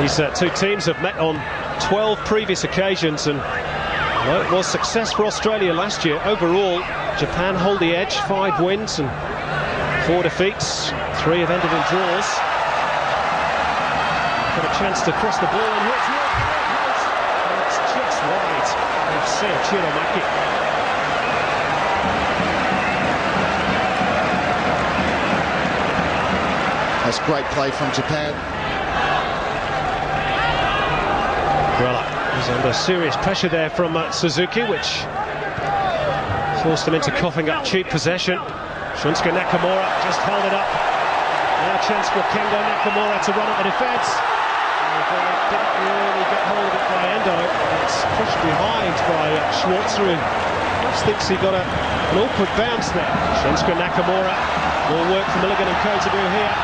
These two teams have met on 12 previous occasions, and well, it was success for Australia last year. Overall, Japan hold the edge, 5 wins and 4 defeats. 3 have ended in draws. Got a chance to cross the ball, and here's and it's just wide of Seo Chiromaki. That's great play from Japan. Well, he's under serious pressure there from Suzuki, which forced him into coughing up cheap possession. Shunsuke Nakamura just held it up. Now a chance for Kengo Nakamura to run at the defence. Didn't really get hold of it by Endo. It's pushed behind by Schwarzer, who perhaps thinks he got an awkward bounce there. Shunsuke Nakamura, more work for Milligan and Co to do here.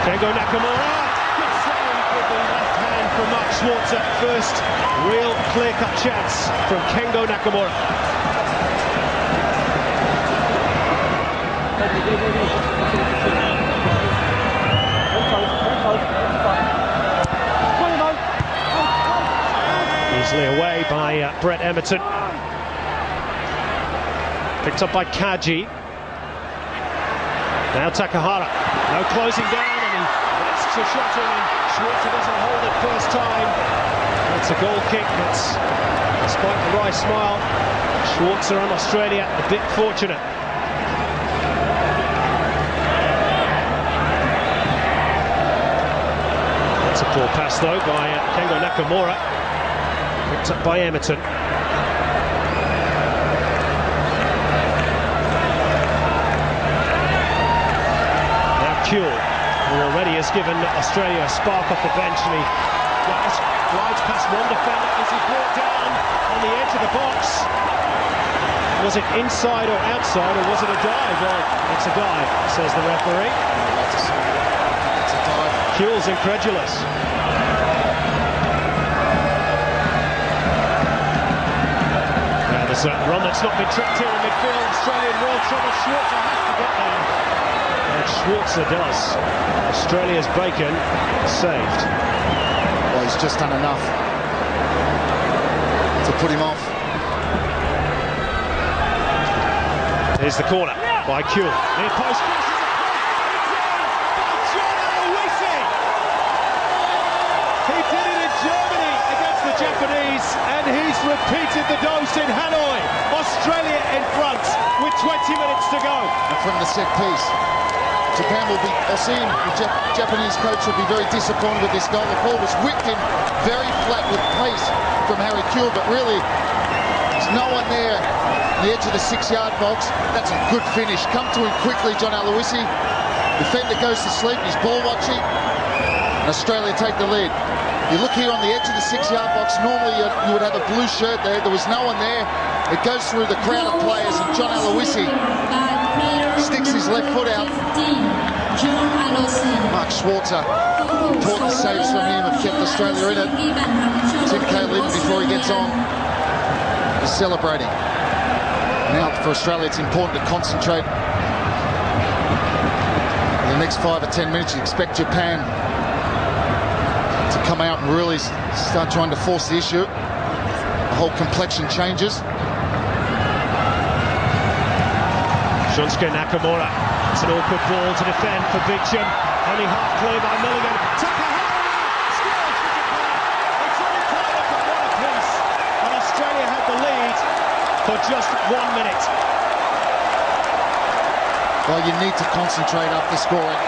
Kengo Nakamura, good save with the left hand from Mark Schwarzer. First real clear-cut chance from Kengo Nakamura. Easily away by Brett Emerton. Picked up by Kaji. Now Takahara. No closing down, and he gets to shot in, and Schwarzer doesn't hold it first time. It's a goal kick, but despite the wry smile, Schwarzer and Australia a bit fortunate. That's a poor pass though by Kengo Nakamura. Picked up by Emerton. Now Kuehl, who already has given Australia a spark off the bench, and he glides past one defender as he's brought down on the edge of the box. Was it inside or outside, or was it a dive? Well, it's a dive, says the referee. It's a dive. Kuehl's incredulous. There's a run that's not been tripped here in midfield. Australian real trouble. Schwarzer has to get there. And Schwarzer does. Australia's bacon saved. Well, he's just done enough to put him off. Here's the corner by Kuehl. Near post. He did it in Germany against the Japanese, and he's repeated the dose in Hanoi. Australia in front with 20 minutes to go. And from the set piece, Japan will be, Osim, the Japanese coach, will be very disappointed with this goal. The ball was whipped in very flat with pace from Harry Kuehl, but really, there's no one there on the edge of the 6-yard box. That's a good finish. Come to him quickly, John Aloisi. Defender goes to sleep, he's ball watching, and Australia take the lead. You look here on the edge of the 6-yard box, normally you would have a blue shirt there. There was no one there. It goes through the crowd of players, and John Aloisi sticks his left foot out. Mark Schwarzer, important saves from him have kept Australia in it. Tim Cahill in before he gets on is celebrating. Now for Australia, it's important to concentrate. In the next 5 or 10 minutes, you expect Japan to come out and really start trying to force the issue. The whole complexion changes. Shunsuke Nakamura. It's an awkward ball to defend for Bicham. Only half clear by Milligan. Takahara scores for Japan. It's all tied up at 1 apiece, and Australia had the lead for just 1 minute. Well, you need to concentrate after scoring.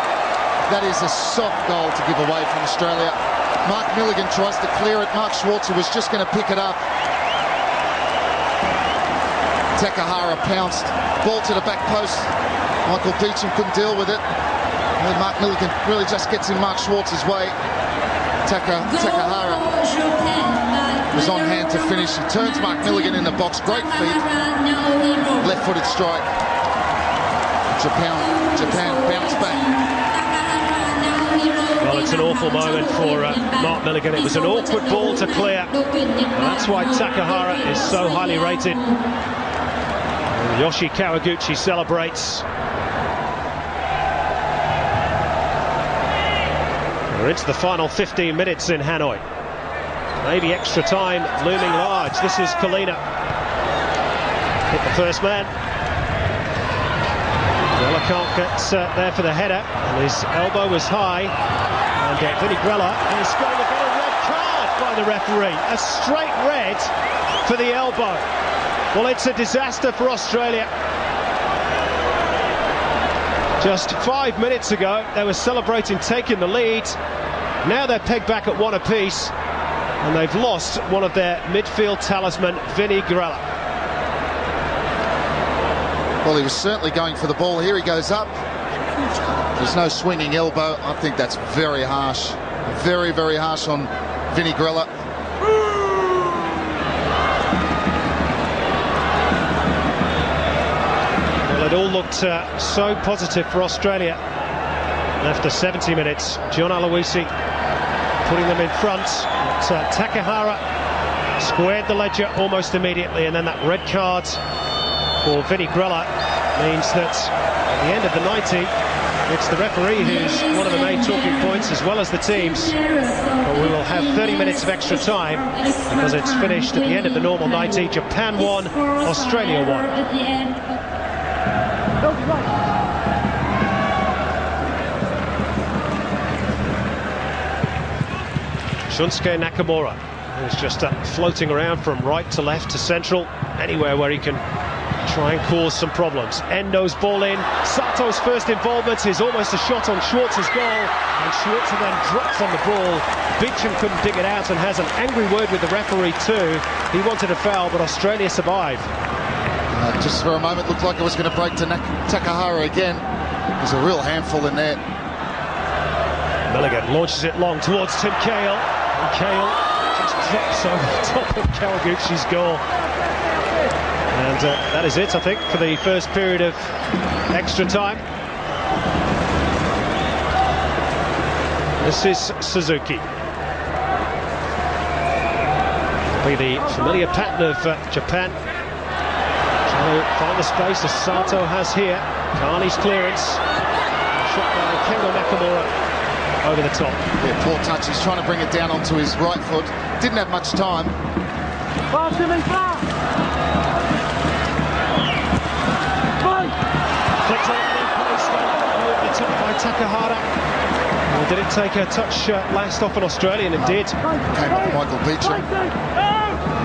That is a soft goal to give away from Australia. Mark Milligan tries to clear it. Mark Schwarzer was just going to pick it up. Takahara pounced. Ball to the back post. Michael Beecham couldn't deal with it. And then Mark Milligan really just gets in Mark Schwarzer's way. Takahara was on hand to finish. He turns Mark Milligan in the box. Great feet. Left-footed strike. Japan bounced back. Well, it's an awful moment for Mark Milligan. It was an awkward ball to clear. And that's why Takahara is so highly rated. And Yoshi Kawaguchi celebrates. We're into the final 15 minutes in Hanoi. Maybe extra time looming large. This is Kalina. Hit the first man. Grella can't get there for the header, and his elbow was high. And Vinny Grella is going to get a red card by the referee. A straight red for the elbow. Well, it's a disaster for Australia. Just 5 minutes ago, they were celebrating taking the lead. Now they're pegged back at one apiece, and they've lost one of their midfield talisman, Vinny Grella. Well, he was certainly going for the ball. Here he goes up. There's no swinging elbow. I think that's very harsh. Very, very harsh on Vinny Grella. Well, it all looked so positive for Australia. After 70 minutes, John Aloisi putting them in front. But, Takahara squared the ledger almost immediately, and then that red card for Vinny Grella means that at the end of the 90, it's the referee who's one of the main talking points, as well as the teams. But we will have 30 minutes of extra time because it's finished at the end of the normal 90. Japan won, Australia won. Shunsuke Nakamura, who's just floating around from right to left to central, anywhere where he can try and cause some problems. Endo's ball in. Sato's first involvement is almost a shot on Schwartz's goal, and Schwarzer then drops on the ball. Beecham couldn't dig it out and has an angry word with the referee too. He wanted a foul, but Australia survived. Just for a moment looked like it was going to break to Takahara again. There's a real handful in there. Milligan launches it long towards Tim Cahill, and Cahill just drops over the top of Kawaguchi's goal. And that is it, I think, for the first period of extra time. This is Suzuki. It'll be the familiar pattern of Japan. Trying to find the space as Sato has here. Carney's clearance. Shot by Kengo Nakamura over the top. Yeah, poor touch. He's trying to bring it down onto his right foot. Didn't have much time. Flicked on the post over the top by Takahara. Well, did it take a touch last off an Australian? It did. Came off Michael Beecham.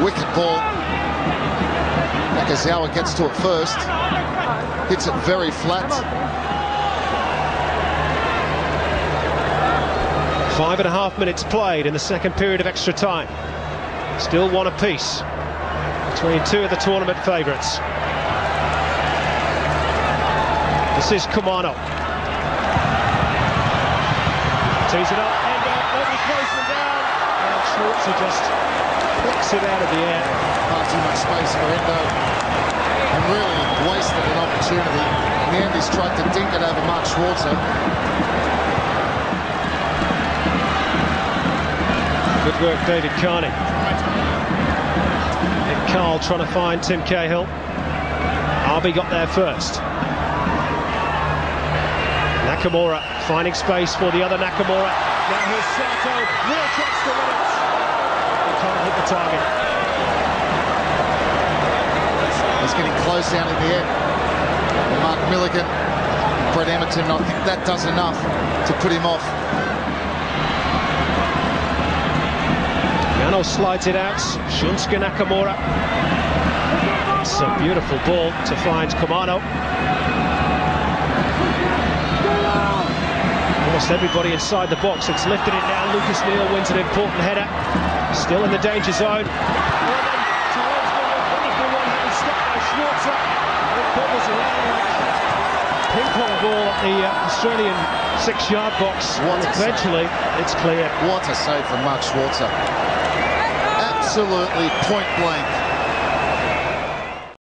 Wicked ball. Nakazawa gets to it first. Hits it very flat. 5.5 minutes played in the second period of extra time. Still one apiece between two of the tournament favourites. This is Kumano. Tees it up, Endo, nobody closed them down. And Schwarzer just picks it out of the air. Far too much space for Endo. And really wasted an opportunity. In the end, he's tried to dink it over Mark Schwarzer. Good work, David Carney. And Carl trying to find Tim Cahill. Arby got there first. Nakamura finding space for the other Nakamura. Now here's Sato, real chance to win it. He can't hit the target. He's getting close down in the end. Mark Milligan, Brett Emerton, I think that does enough to put him off. Yano slides it out, Shunsuke Nakamura. It's a beautiful ball to find Kumano. Almost everybody inside the box. It's lifted it now. Lucas Neal wins an important header. Still in the danger zone. Wonderful one having stopped by Schwarzer. Ping pong ball at the Australian 6-yard box. Eventually, it's clear. What a save from Mark Schwarzer. Absolutely point blank.